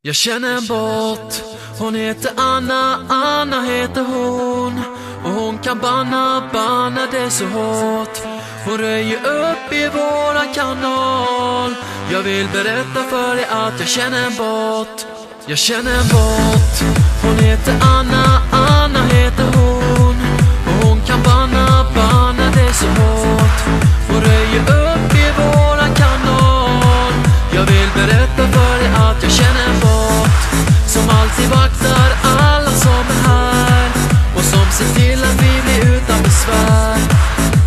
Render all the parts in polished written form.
Jag känner en båt, hon heter Anna, Anna heter hon. Och hon kan banna det så hårt. Hon röjer upp i våran kanal. Jag vill berätta för dig att jag känner en båt. Jag känner en båt, hon heter Anna, Anna heter hon. Och hon kan banna det så hårt. Hon röjer upp i våran kanal. Jag vill berätta för dig att jag känner en båt som alltid vaktar alla som är här och som ser till att vi blir utan besvär.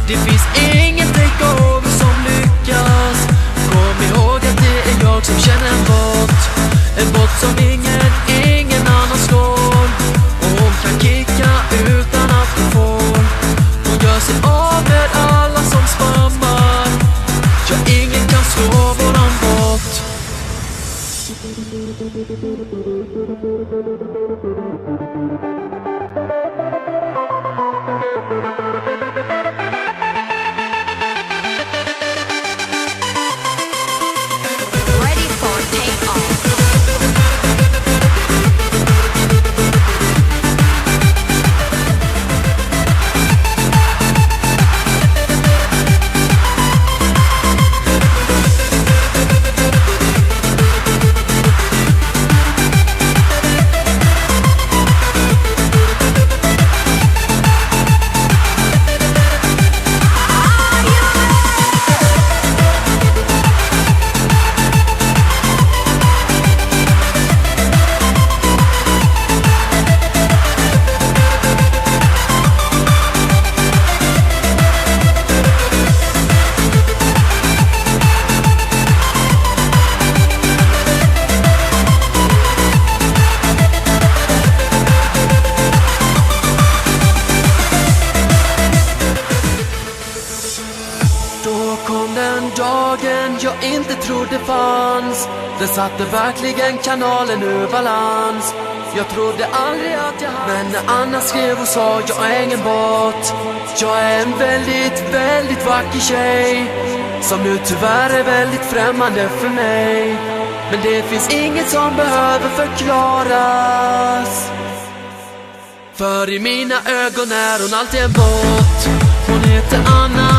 Det finns ingen takeover som lyckas. Kom ihåg att det är jag som känner en båt. En båt som ingen annan slår. Och hon kan kicka utan att hon får. Hon gör sig av med alla som spammar. Ja, ingen kan slå våran båt. Ready for takeoff. Då kom den dagen jag inte trodde fanns. Den satte verkligen kanalen ur balans. Jag trodde aldrig att jag hade. Men när Anna skrev och sa jag är ingen båt. Jag är en väldigt vacker tjej som nu tyvärr är väldigt främmande för mig. Men det finns inget som behöver förklaras. För i mina ögon är hon alltid en båt. Hon heter Anna,